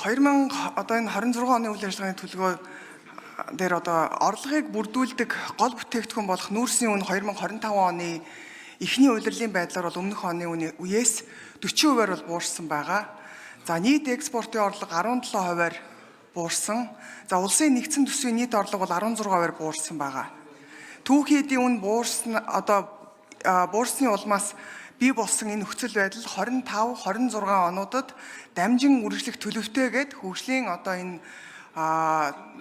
2000 одоо энэ 26 оны үйл ажиллагааны төлөвлөгөө дээр одоо орлогыг бүрдүүлдэг гол бүтээгдэхүүн болох нүүрсийн үн 2025 оны эхний улирлын байдлаар бол өмнөх оны үеэс 40%-аар бол буурсан байгаа. За нийт экспортын орлого 17%-аар буурсан. За улсын нэгдсэн төсвийн нийт орлого бол 16%-аар буурсан байгаа. Түүхий эдийн үн буурсны улмаас бий болсон энэ нөхцөл байдал 25-26 онуудад дамжин үргэлжлэх төлөвтэй гээд хөгжлийн одоо энэ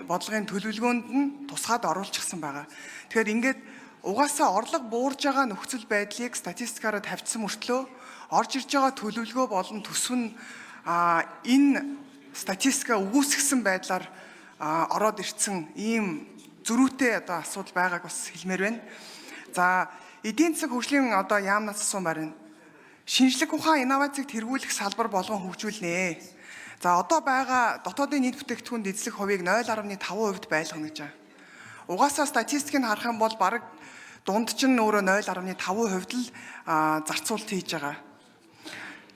бодлогын төлөвлөгөөнд нь тусгаад оруулчихсан байгаа. Тэгэхээр ингээд угаасаа орлого буурж байгаа нөхцөл байдлыг статистикаараа тавьсан мөртлөө орж ирж байгаа төлөвлөгөө болон төсөв нь энэ статистика үгүйсгэсэн байдлаар ороод ирсэн ийм зөрүүтэй одоо асуудал байгааг бас хэлмээр байна. За эдийн засаг хөгжлийн одоо яамнаас асуун барина. Шинжлэх ухаан инновацийг тэргүүлэх салбар болгон хөгжүүлнэ. За одоо байгаа дотоодын нийт бүтээгдэхүүнд эзлэх хувийг 0.5% байлгана гэж байна. Угаасаа статистикийг харах юм бол бараг дунд чинь өөрөө 0.5% л зарцуулалт хийж байгаа.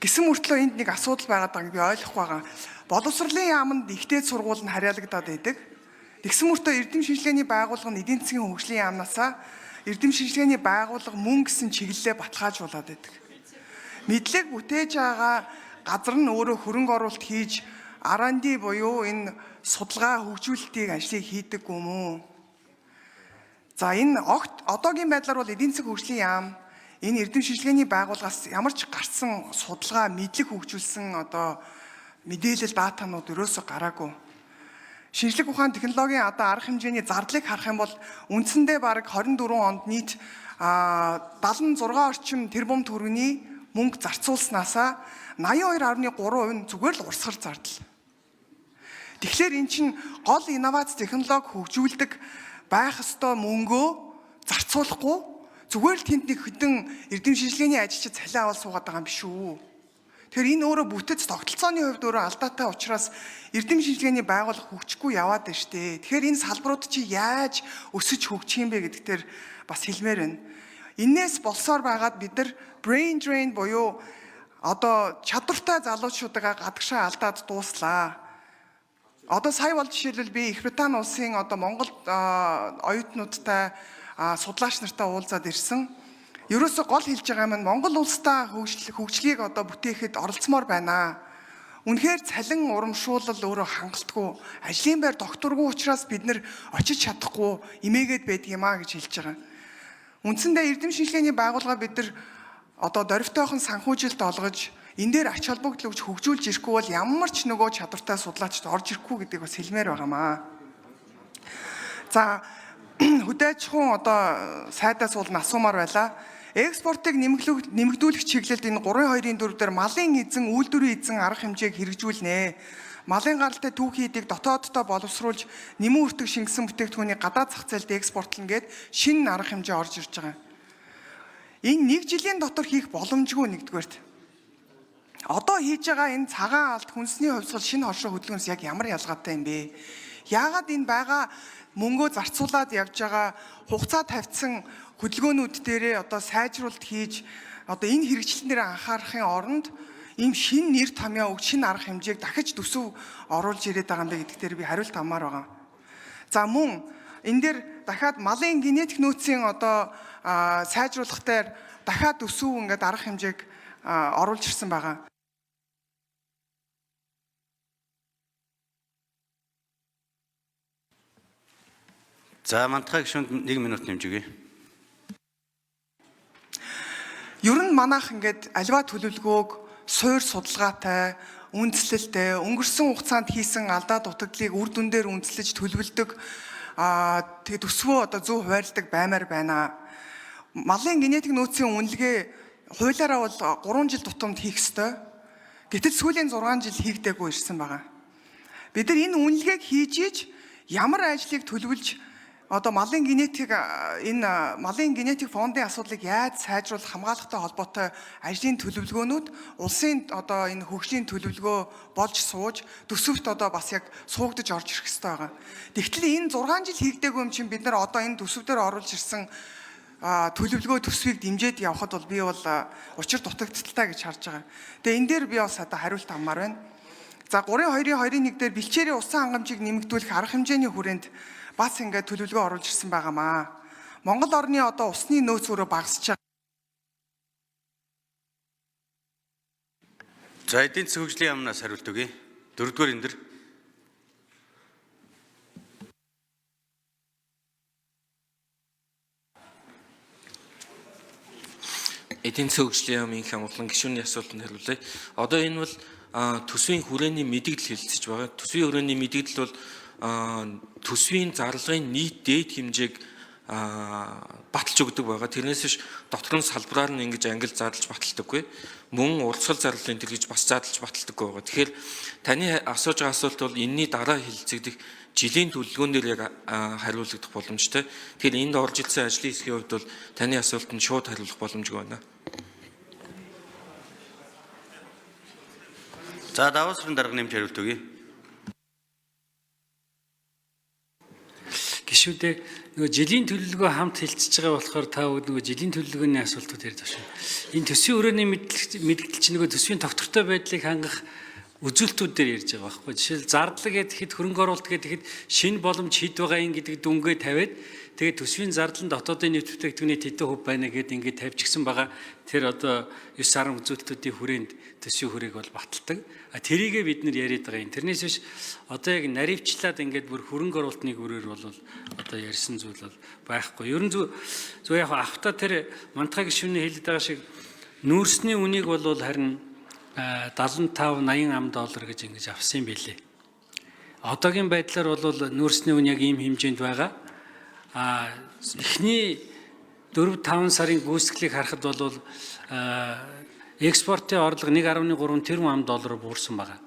Гэсэн мөртлөө энд нэг асуудал байгаад байгааг би ойлгохгүй байгаа. Боловсролын яамд ихтэй сургууль нь харьяалагдаад байдаг. Тэгсэн мөртөө эрдэм шинжилгээний байгууллага нь эдийн засгийн хөгжлийн яамнасаа эрдэм шинжилгээний байгууллага мөн гэсэн чиглэлээ баталгаажуулаад байдаг. Мэдлэг бүтээж байгаа газар нь өөрөө хөрөнгө оруулалт хийж R&D буюу энэ судалгаа хөгжүүлэлтийн ажлыг хийдэг юм уу? За энэ одоогийн байдлаар бол эдийн засаг хөгжлийн яам энэ эрдэм шинжилгээний байгууллагаас ямар ч гарсан судалгаа мэдлэг хөгжүүлсэн одоо мэдээлэл датанууд ерөөсөй гараагүй. Шинжлэх ухаан технологийн одоо арга хэмжээний зардлыг харах юм бол үндсэндээ бараг 24 онд нийт 76 орчим тэрбум төгрөгийн мөнгө зарцуулснаасаа 82.3% нь зүгээр л урсгал зардал. Тэгэхээр эн чинь гол инновац технологи хөгжүүлдэг байх ёстой мөнгөө зарцуулахгүй зүгээр л тэнд нэг хэдэн эрдэм шинжилгээний ажилчид цалин аваад суугаад байгаа юм биш үү? Тэгэхээр энэ өөрөө бүтэц тогтолцооны хувьд өөрөө алдаатай учраас эрдэм шинжилгээний байгууллага хөгжихгүй яваад байна шүү дээ. Тэгэхээр энэ салбарууд чи яаж өсөж хөгжих юм бэ гэдэгтэр бас хэлмээр байна. Иннээс болсоор байгаад бид нар brain drain буюу одоо чадвартай залуучуудаа гадагшаа алдаад дууслаа. Одоо сая бол жишээлбэл би Их Британи улсын одоо Монгол оюутнуудтай судлаач нартай уулзаад ирсэн. Ерөөсө гол хэлж байгаа юм нь Монгол улстай хөгжлийг одоо бүтээхэд оролцмоор байна. Үнэхээр цалин урамшуулал өөрөө хангалтгүй, ажлын байр докторгүй учраас бид нэр очиж чадахгүй имээгээд байдаг юм а гэж хэлж байгаа. Үндсэндээ эрдэм шинжилгээний байгууллага бид нар одоо дорвитойхон санхүүжилт олгож энэ дээр ач холбогдол өгч хөгжүүлж ирэхгүй бол ямар ч нөгөө чадвартай судлаачд орж ирэхгүй гэдгийг бас хэлмээр байгаамаа. За хөдөө аж ахуйн одоо сайдаас бол асуумаар байлаа. Экспортыг нэмэгдүүлэх чиглэлд энэ 3.2-4 дээр малын эзэн, үйлдвэрийн эзэн арга хэмжээг хэрэгжүүлнэ. Малын гаралтай түүхий эдийг дотооддоо боловсруулж нэмэн үртэг шингэсэн бүтээгдэхүүнийг гадаад зах зээлд экспортлно гэд шинэ арга хэмжээ орж ирж байгаа. Энэ нэг жилийн дотор хийх боломжгүй нэгдүгээрт. Одоо хийж байгаа энэ цагаан алт хүнсний хувьсгал шинэ хоршоо хөдөлгөөнс яг ямар ялгаатай юм бэ? Яагаад энэ байгаа мөнгөө зарцуулаад явж байгаа хугацаа тавьсан хөдөлгөөнүүд дээрээ одоо сайжруулалт хийж одоо энэ хэрэгжлэн дээр анхаарахын оронд ийм шинэ нэр томьёо өгч шинэ арга хэмжээг дахиж төсөв оруулж ирээд байгаа юм бэ гэдэгтэр би хариулт авмаар байгаа. За мөн энэ дээр дахиад малын генетик нөөцийн одоо сайжруулах дээр дахиад төсөв ингээд арга хэмжээг оруулж ирсэн байгаа. За Мантхай гишүүнд 1 минут нэмж өгье. Ер нь манайх ингээд аливаа төлөвлөгөөг суур судалгаатай, үндэслэлтэй, өнгөрсөн хугацаанд хийсэн алдаа дутагдлыг үр дүн дээр үндэслэж төлөвлөдөг тэгээд төсвөө одоо зөв хуваарлдаг баймаар байна. Малын генетик нөөцийн үнэлгээ хуулиараа бол 3 жил тутамд хийх ёстой. Гэтэл сүүлийн 6 жил хийгдээгүй ирсэн байгаа. Бид нар энэ үнэлгээг хийж иж ямар ажлыг төлөвлөж одоо малын генетик фондын асуудлыг яаж сайжруулах хамгаалахтай холбоотой ажлын төлөвлөгөөнүүд улсын одоо энэ хөгжлийн төлөвлөгөө болж сууж төсөвт одоо бас яг суугдаж орж ирэх хэрэгтэй байгаа. Тэгтэл энэ 6 жил хийгдээгүй юм чинь бид нар одоо энэ төсөв дээр оруулж ирсэн төлөвлөгөө төсвийг дэмжиж явхад бол би бол учир дутагдaltaй гэж харж байгаа. Тэгээ энэ дээр би бас одоо хариулт авмаар байна. За 3-2-2-1 дээр бэлчээрийн усан хангамжийг нэмэгдүүлэх арга хэмжээний хүрээнд бас ингээд төлөвлөгөө оруулж ирсэн байгаамаа. Монгол орны одоо усны нөөц өөрөө багасч байгаа. За эдийн засгийн хөгжлийн яамнаас хариулт өгье. 4-р энэ дэр. Эдийн засгийн хөгжлийн яамын хямглан гишүүний асуултанд хариулъя. Одоо энэ бол төсвийн хүрээний мэдээлэл хэлэлцэж байгаа. Төсвийн хүрээний мэдээлэл бол төсвийн зарлагын нийт дээд хэмжээг баталж өгдөг байгаа. Тэрнээс биш дотор нь салбараар нь ингэж ангил задлж баталдаггүй. Мөн урсгал зарлалын төр гэж бас задлж баталдаггүй байгаа. Тэгэхээр таны асууж байгаа асуулт бол энэний дараа хэлэлцэгдэх жилийн төлөвлөгөөнөөр яг хариулагдах боломжтой. Тэгэхээр энд орж ирсэн ажлын хэсгийн хувьд бол таны асуултанд шууд хариулах боломжгүй байна. За даваасрын дарга нэмж хариулт өгье. Гишүүдээ нөгөө жилийн төлөвлөгөө хамт хэлцэж байгаа болохоор та бүгд нөгөө жилийн төлөвлөгөөний асуултууд ярьж байна шүү. Энэ төсвийн өрөөний мэдээлэл чинь нөгөө төсвийн тогтвортой байдлыг хангах үзүүлэлтүүд дээр ярьж байгаа байхгүй. Жишээл зардлага гэхэд хөрөнгө оруулалт гэхэд шинэ боломж хэд байгаа юм гэдэг дүнгээ тавиад тэгээд төсвийн зардлын дотоодын нийт бүтээгдэхүүний хэдэн хувь байна гэдээ ингээд тавьчихсан байгаа. Тэр одоо 9 сарын үзүүлэлтүүдийн хүрээнд төсвийн хүрээг бол баталдаг. Тэрийгээ бид нэр яриад байгаа юм. Тэрнээс биш одоо яг наривчлаад ингээд бүр хөрөнгө оруулалтны хүрээр бол одоо ярьсан зүйл бол байхгүй. Ерөн зөв яг авто тэр мантхай гишүүний хэлээд байгаа шиг нүүрсний үнийг бол харин 75-80 $80 гэж ингэж авсан байлээ. Одоогийн байдлаар бол нүүрсний үн яг ийм хэмжээнд байгаа. Эхний 4-5 сарын гүйцэтгэлийг харахад бол экспортын орлого 1.3 тэрбум $1 буурсан байгаа.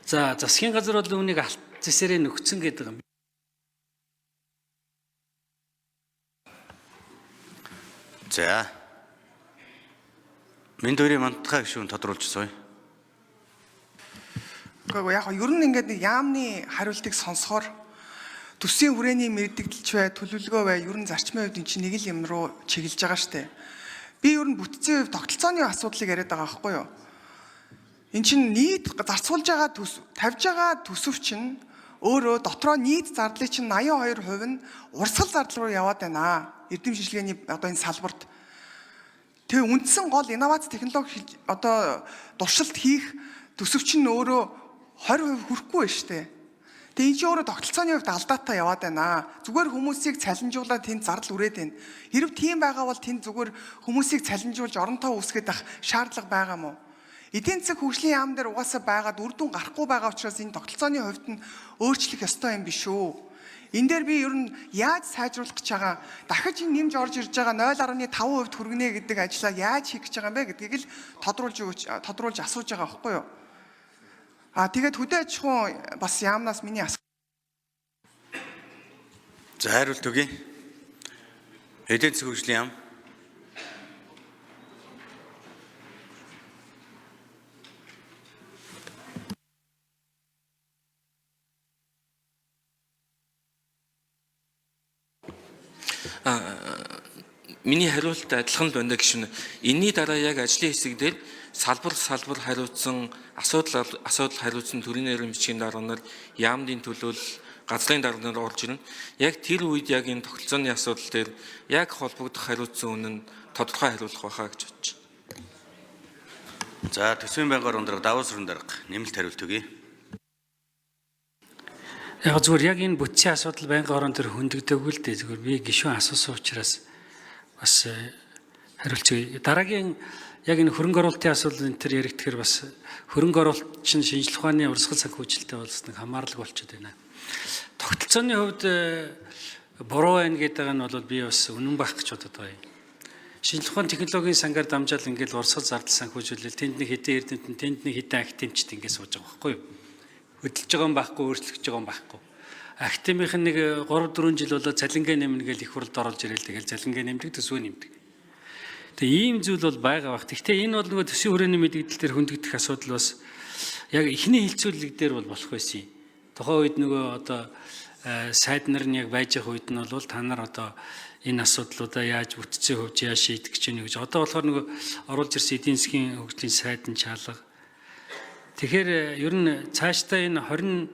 За засгийн газар бол үүнийг алт зэсээрээ нөхцөн гэдэг юм. За. Мэндүүрийн мантхай гишүүн тодруулж сууя. Гэхдээ яг ер нь ингээд нэг яамны хариултыг сонсохоор төсвийн хүрээний мэдээлэлч бай, төлөвлөгөө бай, ер нь зарчмын хувьд эн чинь нэг л юм руу чиглэж байгаа штэ. Би ер нь бүтцийн хувьд тогтолцооны асуудлыг яриад байгаа байхгүй юу? Эн чинь нийт зарцуулж байгаа тавьж байгаа төсөв чинь өөрөө дотроо нийт зардлын чинь 82% нь урсгал зардал руу яваад байна. Эрдэм шинжилгээний одоо энэ салбарт. Тэгээ үндсэн гол инновац технологи одоо туршилт хийх төсөв чинь өөрөө 20% хүрэхгүй байна шүү дээ. Тэгээ энэ чинь өөрөө тогтолцооны хувьд алдаатай яваад байна. Зүгээр хүмүүсийг цалинжуулаад тэнд зардал үрээд байна. Хэрв тийм байгаа бол тэнд зүгээр хүмүүсийг цалинжуулж оронтоо үүсгэх шаардлага байгаа мó? Эдийн засаг хөгжлийн яам дээр угаасаа байгаад үр дүн гарахгүй байгаа учраас энэ тогтолцооны хувьд нь өөрчлөх ёстой юм биш үү? Энэ дээр би ер нь яаж сайжруулах гэж байгаа, дахиж энэ нэмж орж ирж байгаа 0.5% хүргэнэ гэдэг ажлаа яаж хийх гэж байгаа юм бэ гэдгийг л тодруулж асууж байгаа байхгүй юу? Тэгээд хөдөө аж ахуйн бас яамнаас миний асуулт. За хариулт өгье. Эдийн засгийн хөгжлийн яам. Миний хариулт адилхан л байна гişүн. Энийний дараа яг ажлын хэсэг дээр салбар хариуцсан асуудал хариуцсан төрийн нэрийн бичгийн дарганаар яамдын төлөөлөл газрын дарганаар орж ирнэ. Яг тэр үед яг энэ тогтолцооны асуудал дээр яг холбогдох хариуцсан үнэн тодорхой хариулах байхаа гэж бодож байна. За төсвийн байнгын орон дарга даваасрын дарга нэмэлт хариулт өгье. Яг зүгээр яг энэ бүтцийн асуудал байнгын орон дээр хөндөгдөөгүй л дээ. Зүгээр би гишүүн асуусан учраас бас хариулцгаая. Дараагийн яг энэ хөрөнгө оруулалтын асуудал энэ төр яригдэхээр бас хөрөнгө оруулалт чинь шинжлэх ухааны урсгал санхүүжилттэй болсон нэг хамаарлаг болчиход байна. Тогтолцооны хувьд буруу байна гэдэг нь бол би бас үнэн байх гэж бодод байгаа юм. Шинжлэх ухааны технологийн сангаар дамжаал ингээд урсгал зардал санхүүжүүлэл тэнд нэг хэдэн эрдэмтэн тэнд нэг хэдэн академичд ингээд сууж байгаа байхгүй юу? Хөдөлж байгаа юм байхгүй, өөрчлөгдөж байгаа юм байхгүй. Академийнх нь нэг 3-4 жил болоод цалингаа нэмнэ гэж их хурлд оролж ирэл тэгэл цалингаа нэмдэг төсвөө нэмдэг. Тэгээ ийм зүйл бол байгаа бах. Гэхдээ энэ бол нөгөө төсвийн хүрээний мэдээлэл дээр хөндөгдөх асуудал бас яг эхний хилцүүлэг дээр бол болох байсан юм. Тухайн үед нөгөө одоо сайд нар нь яг байж байгаа үед нь бол та нар одоо энэ асуудлуудаа яаж бүтцийн хувьд яаж шийдэх гэж байна гэж. Одоо болохоор нөгөө оруулж ирсэн эдийн засгийн хөгжлийн сайдын чалга Тэгэхээр ер нь цаашдаа энэ 25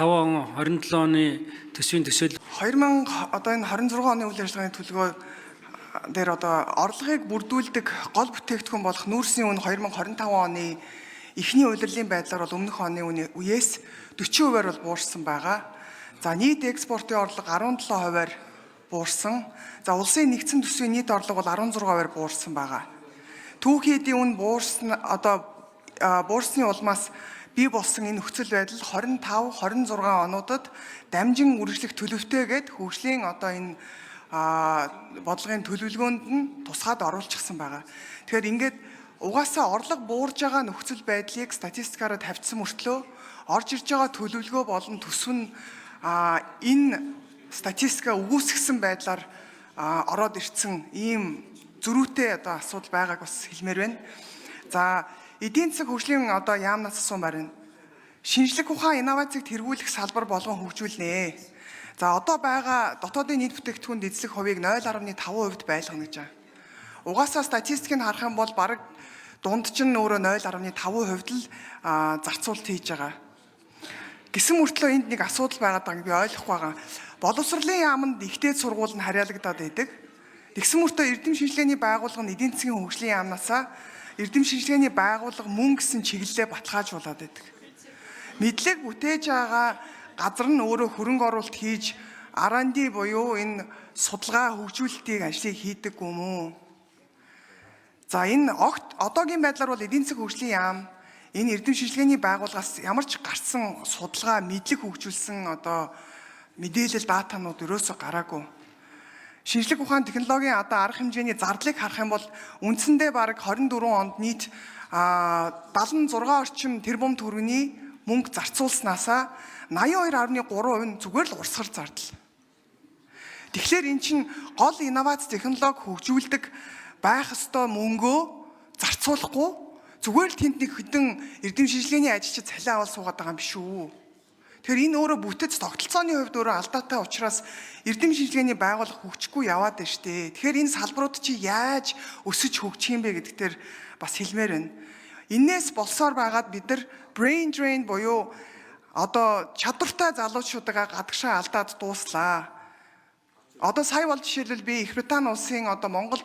он 27 оны төсвийн төсөөлөл 2000 одоо энэ 26 оны үйл ажиллагааны төлөвлөгөө дээр одоо орлогыг бүрдүүлдэг гол бүтээгдэхүүн болох нүүрсийн үн 2025 оны эхний улирлын байдлаар бол өмнөх оны үеэс 40%-аар бол буурсан байгаа. За нийт экспортын орлого 17%-аар буурсан. За улсын нэгдсэн төсвийн нийт орлого бол 16%-аар буурсан байгаа. Түүхийн эдийн үн буурсны улмаас бий болсон энэ нөхцөл байдал 25, 26 онуудад дамжин үргэлжлэх төлөвтэйгээд хөгжлийн одоо энэ бодлогын төлөвлөгөөнд нь тусгаад оруулчихсан байгаа. Тэгэхээр ингээд угаасаа орлого буурж байгаа нөхцөл байдлыг статистикаараа тавьсан мөртлөө орж ирж байгаа төлөвлөгөө болон төсөв нь энэ статистика өгөөсгсөн байдлаар ороод ирсэн ийм зөрүүтэй одоо асуудал байгааг бас хэлмээр байна. За эдийн засаг хөгжлийн одоо яамнаас асуумаар байна. Шинжлэх ухаан инновацийг тэргүүлэх салбар болгон хөгжүүлнэ. За одоо байгаа дотоодын нийт бүтээгдэхүүнд эзлэх хувийг 0.5% байлгана гэж байна. Угаасаа статистикийг харах юм бол бараг дунд чинь өөрөө 0.5% л зарцуулалт хийж байгаа. Гэсэн мөртлөө энд нэг асуудал байгаа даа би ойлгохгүй байгаа. Боловсролын яамд ихтэй сургууль нь харьяалагдаад байдаг. Тэгсэн мөртөө эрдэм шинжилгээний байгууллага нь эдийн засгийн хөгжлийн яамнасаа эрдэм шинжилгээний байгууллага мөн гэсэн чиглэлээ баталгаажуулаад байдаг. Мэдлэг бүтээж байгаа газар нь өөрөө хөрөнгө оруулалт хийж R&D буюу энэ судалгаа хөгжүүлэлтийн ажлыг хийдэг юм уу? За энэ одоогийн байдлаар бол эдийн засаг хөгжлийн яам энэ эрдэм шинжилгээний байгууллагаас ямар ч гарсан судалгаа мэдлэг хөгжүүлсэн одоо мэдээлэл датанууд ерөөсөө гараагүй. Шинжлэх ухаан технологийн одоо арга хэмжээний зардлыг харах юм бол үндсэндээ бараг 24 онд нийт 76 орчим тэрбум төгрөгийн мөнгө зарцуулснаасаа 82.3% нь зүгээр л урсгал зардал. Тэгэхээр эн чинь гол инновац технологи хөгжүүлдэг байх ёстой мөнгөө зарцуулахгүй зүгээр л тэнд нэг хэдэн эрдэм шинжилгээний ажилчид цалин аваад суугаад байгаа юм биш үү? Тэгэхээр энэ өөрөө бүтэц тогтолцооны хувьд өөрөө алдаатай учраас эрдэм шинжилгээний байгууллага хөгжихгүй яваад байна шүү дээ. Тэгэхээр энэ салбарууд чи яаж өсөж хөгжих юм бэ гэдэгтэр бас хэлмээр байна. Иннээс болсоор байгаад бид нар brain drain буюу одоо чадвартай залуучуудаа гадагшаа алдаад дууслаа. Одоо сая бол жишээлбэл би Их Британи улсын одоо Монгол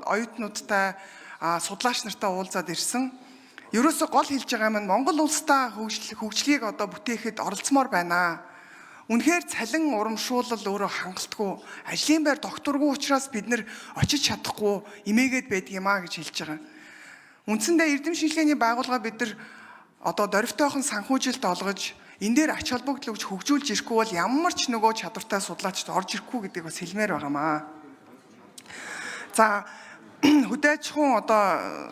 оюутнуудтай судлаач нартай уулзаад ирсэн. Ерөөсө гол хэлж байгаа юм нь Монгол улстай хөгжлийг одоо бүтээхэд оролцмоор байна. Үнэхээр цалин урамшуулал өөрөө хангалтгүй, ажлын байр докторгүй учраас бид нэр очиж чадахгүй эмээгээд байдаг юм а гэж хэлж байгаа. Үндсэндээ эрдэм шинжилгээний байгууллага бид нар одоо дорвитойхон санхүүжилт олгож энэ дээр ач холбогдол өгч хөгжүүлж ирэхгүй бол ямар ч нөгөө чадвартай судлаачд орж ирэхгүй гэдгийг бас хэлмээр байгаамаа. За хөдөө аж ахуйн одоо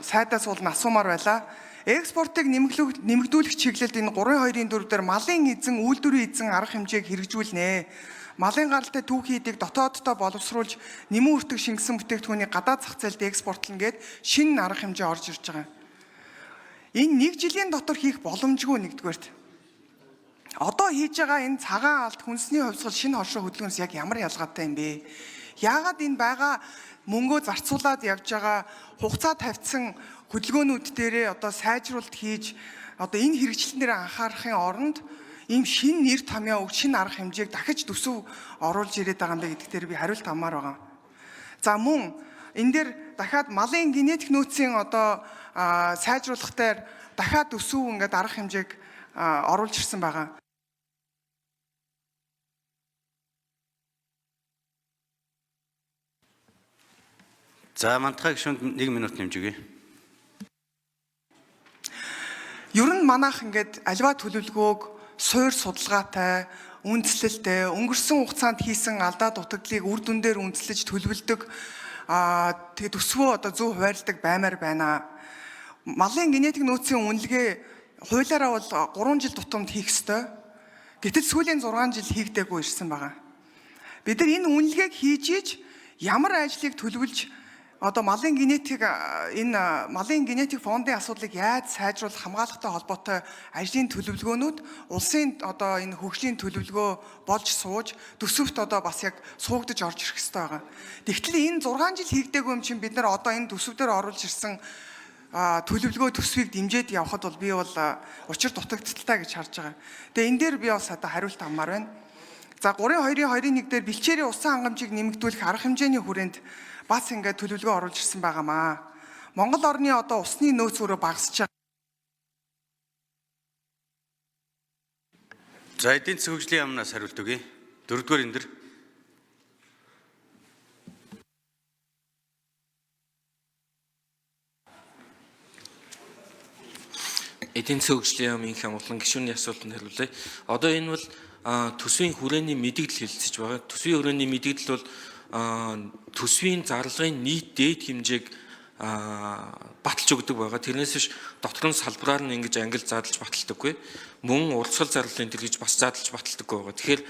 сайдаас бол асуумаар байлаа. Экспортыг нэмэгдүүлэх чиглэлд энэ 3.2-ын 4 дээр малын эзэн, үйлдвэрийн эзэн арга хэмжээг хэрэгжүүлнэ. Малын гаралтай түүхий эдийг дотооддоо боловсруулж нэмэн үртэг шингэсэн бүтээгдэхүүний гадаад зах зээлд экспортлно гэд шинэ арга хэмжээ орж ирж байгаа. Энэ нэг жилийн дотор хийх боломжгүй нэгдүгээрт. Одоо хийж байгаа энэ цагаан алт хүнсний хувьсгал шинэ хоршоо хөдөлгөөнөөс яг ямар ялгаатай юм бэ? Яагаад энэ байгаа мөнгөө зарцуулаад явж байгаа хугацаа тавьсан хөдөлгөөнүүд дээрээ одоо сайжруулалт хийж одоо энэ хэрэгжлэн дээр анхаарахын оронд ийм шинэ нэр томьёо өг шинэ арга хэмжээг дахиж төсөв оруулж ирээд байгаа юм бэ гэдэгтэр би хариулт авмаар байгаа. За мөн энэ дээр дахиад малын генетик нөөцийн одоо сайжруулах дээр дахиад төсөв ингээд арга хэмжээг оруулж ирсэн байгаа. За мантхай гишүүнд 1 минут нэмж өгье. Ер нь манайх ингээд альва төлөвлөгөөг суур судалгаатай, үндэслэлтэй, өнгөрсөн хугацаанд хийсэн алдаа дутагдлыг үр дүн дээр үндэслэж төлөвлөдөг тэгээ төсвөө одоо зөв хуваарлдаг баймаар байна. Малын генетик нөөцийн үнэлгээ хуулиараа бол 3 жил тутамд хийх ёстой. Гэтэл сүүлийн 6 жил хийгдээгүй ирсэн байгаа. Бид нар энэ үнэлгээг хийж иж ямар ажлыг төлөвлөж одоо малын генетик фондын асуудлыг яаж сайжруулах хамгаалахтай холбоотой ажлын төлөвлөгөөнүүд улсын одоо энэ хөгжлийн төлөвлөгөө болж сууж төсөвт одоо бас яг суугдаж орж ирэх хэрэгтэй байгаа. Тэгтэл энэ 6 жил хийгдээгүй юм чинь бид нар одоо энэ төсөв дээр оруулж ирсэн төлөвлөгөө төсвийг дэмжиж явхад бол би бол учир дутагдaltaй гэж харж байгаа. Тэгээ энэ дээр би бас одоо хариулт авмаар байна. За 3-2-2-1 дээр бэлчээрийн усан хангамжийг нэмэгдүүлэх арга хэмжээний хүрээнд бас ингээд төлөвлөгөө оруулж ирсэн байгаамаа. Монгол орны одоо усны нөөц өөрөө багасж байгаа. За эдийн засгийн хөгжлийн яамнаас хариулт өгье. 4-р энэ дэр. Эдийн засгийн хөгжлийн яамын хямглан гишүүний асуултанд хариулъя. Одоо энэ бол төсвийн хүрээний мэдээлэл хэлэлцэж байгаа. Төсвийн хүрээний мэдээлэл бол төсвийн зарлагын нийт дээд хэмжээг баталж өгдөг байгаа. Тэрнээс биш дотор нь салбараар нь ингэж ангил задлж баталдаггүй. Мөн урсгал зарлалын төр гэж бас задлж баталдаггүй байгаа. Тэгэхээр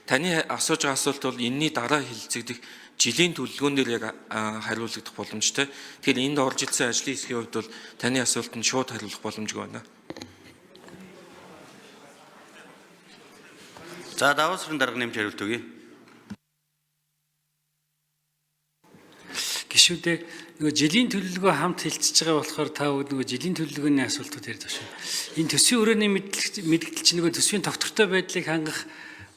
таны асууж байгаа асуулт бол энэний дараа хэлэлцэгдэх жилийн төлөвлөгөөнөөр яг хариулагдах боломжтой. Тэгэхээр энд орж ирсэн ажлын хэсгийн хувьд бол таны асуултанд шууд хариулах боломжгүй байна. За даваа сарын дарга нэмж хариулт өгье. Гишүүдээ нөгөө жилийн төлөвлөгөө хамт хэлцэж байгаа болохоор та бүгд нөгөө жилийн төлөвлөгөөний асуултууд ярьж байна шүү. Энэ төсвийн өрөөний мэдээлэл чинь нөгөө төсвийн тогтвортой байдлыг хангах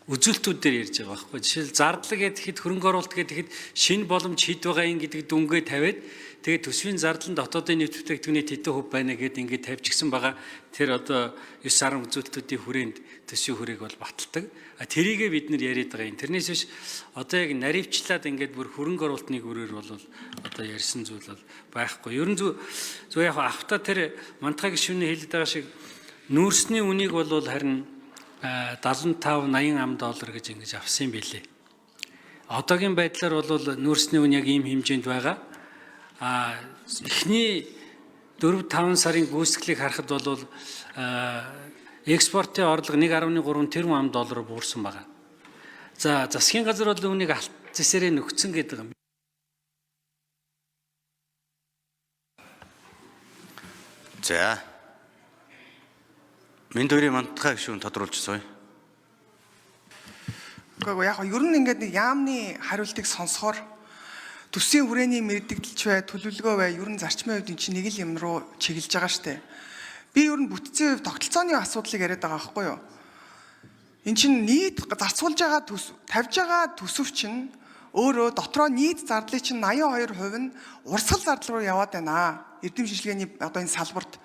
үзүүлэлтүүд дээр ярьж байгаа байхгүй. Жишээл зардал гэхэд хөрөнгө оруулалт гэхэд шинэ боломж хэд байгаа юм гэдэг дүнгээ тавиад тэгээд төсвийн зардал нь дотоодын нийт бүтээгдэхүүний хэдэн хувь байна гэдээ ингээд тавьчихсан байгаа. Тэр одоо 9 сарын үзүүлэлтүүдийн хүрээнд төсвийн хүрээг бол баталдаг. Тэрийгээ бид нэр яриад байгаа юм. Тэрнээс биш одоо яг наривчлаад ингээд бүр хөрөнгө оруулалтны гүрээр бол одоо ярьсан зүйл бол байхгүй. Ерөн зөв яг авто тэр мантхай гишүүний хэлээд байгаа шиг нүүрсний үнийг бол харин 75-80 ам доллар гэж ингэж авсан билээ. Одоогийн байдлаар бол нүүрсний үн яг ийм хэмжээнд байгаа. Эхний 4-5 сарын гүйцэтгэлийг харахад бол экспортын орлого 1.3 тэрбум ам доллар буурсан байгаа. За засгийн газар бол үүнийг алт зэсээрээ нөхцөн гэдэг юм. За. Мэндүүрийн мантхай гишүүн тодруулжсоё. Гэхдээ яг ер нь ингээд нэг яамны хариултыг сонсохоор төсвийн хүрээний мэдээлэлч бай, төлөвлөгөө бай, ер нь зарчмын хувьд чинь нэг л юм руу чиглэж байгаа штэ. Би ер нь бүтцийн хувьд тогтолцооны асуудлыг яриад байгаа байхгүй юу? Эн чинь нийт зарцуулж байгаа тавьж байгаа төсөв чинь өөрөө дотроо нийт зардлын чинь 82% нь урсгал зардал руу яваад байна. Эрдэм шинжилгээний одоо энэ салбарт.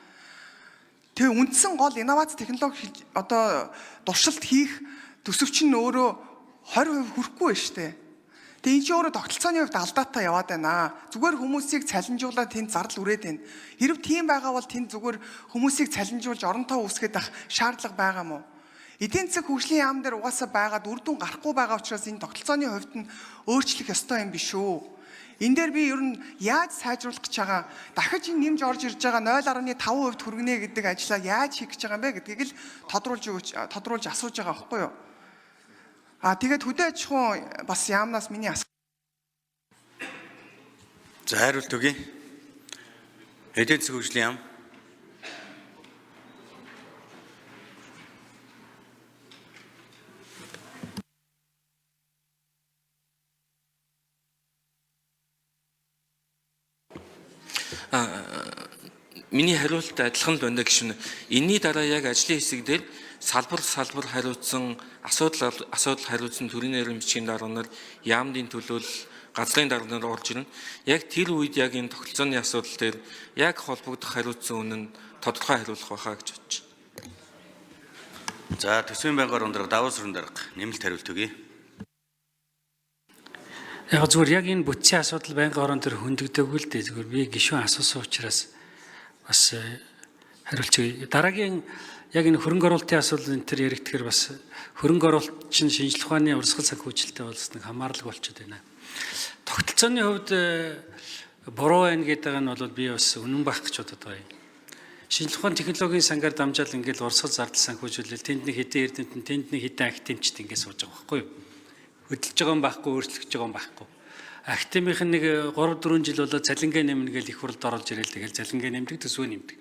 Тэгээ үндсэн гол инновац технологи одоо туршилт хийх төсөв чинь өөрөө 20% хүрэхгүй байна шүү дээ. Тэгээ энэ чинь өөрөө тогтолцооны хувьд алдаатай яваад байна. Зүгээр хүмүүсийг цалинжуулаад тэнд зардал үрээд байна. Хэрв тийм байгаа бол тэнд зүгээр хүмүүсийг цалинжуулж оронтоо үүсгэх шаардлага байгаа мó? Эдийн засаг хөгжлийн яам дээр угаасаа байгаад үр дүн гарахгүй байгаа учраас энэ тогтолцооны хувьд нь өөрчлөх ёстой юм биш үү? Энэ дээр би ер нь яаж сайжруулах гэж байгаа, дахиж энэ нэмж орж ирж байгаа 0.5% хүргэнэ гэдэг ажлаа яаж хийх гэж байгаа юм бэ гэдгийг л тодруулж асууж байгаа байхгүй юу? Тэгээд хөдөө аж ахуйн бас яамнаас миний асуулт. За хариулт өгье. Эдийн засгийн хөгжлийн яам. Миний хариулт адилхан л байна гişүн. Энийний дараа яг ажлын хэсэг дээр салбар хариуцсан асуудал хариуцсан төрийн нэрийн бичгийн дарганаар яамдын төлөөлөл газрын дарганаар орж ирнэ. Яг тэр үед яг энэ тогтолцооны асуудал дээр яг холбогдох хариуцсан үнэн тодорхой хариулах байхаа гэж бодож байна. За төсвийн байнгын орон даваа сүрэн дарга нэмэлт хариулт өгье. Яг зүгээр яг энэ бүтцийн асуудал байнгын орон дээр хөндөгдөөгүй л дээ. Зүгээр би гишүүн асуусан учраас бас хариулж өгье. Дараагийн яг энэ хөрөнгө оруулалтын асуудал энэ төр яригдтэгэхээр бас хөрөнгө оруулалт чинь шинжлэх ухааны урсгал санхүүжилттэй болс нэг хамаарлаг болчиход байна. Тогтолцооны хувьд буруу байна гэдэг нь бол би бас үнэн байх гэж бодод байгаа юм. Шинжлэх ухааны технологийн сангаар дамжаал ингээл урсгал зардал санхүүжүүлэл тэнд нэг хэдэн эрдэмтэн тэнд нэг хэдэн академичд ингээд сууж байгаа байхгүй юу? Хөдөлж байгаа юм байхгүй, өөрчлөгдөж байгаа юм байхгүй. Академийнх нь нэг 3-4 жил болоод цалингаа нэмнэ гэж их хурлд оролж ирэл тэгэл цалингаа нэмдэг төсвөө нэмдэг.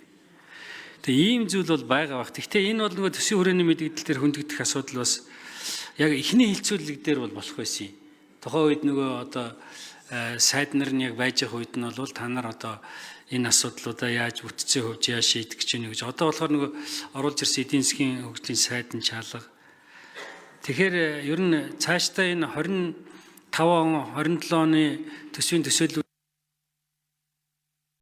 Тэгээ ийм зүйл бол байгаа бах. Гэхдээ энэ бол нөгөө төсвийн хүрээний мэдээлэл дээр хөндөгдөх асуудал бас яг эхний хилцүүлэг дээр бол болох байсан юм. Тухайн үед нөгөө одоо сайд нар нь яг байж явах үед нь бол та нар одоо энэ асуудлуудаа яаж бүтцээ хөвж яаж шийдэх гэж байна гэж. Одоо болохоор нөгөө оруулж ирсэн эдийн засгийн хөгжлийн сайдын чалга. Тэгэхээр ер нь цаашдаа энэ 25 он 27 оны төсвийн төсөөлөл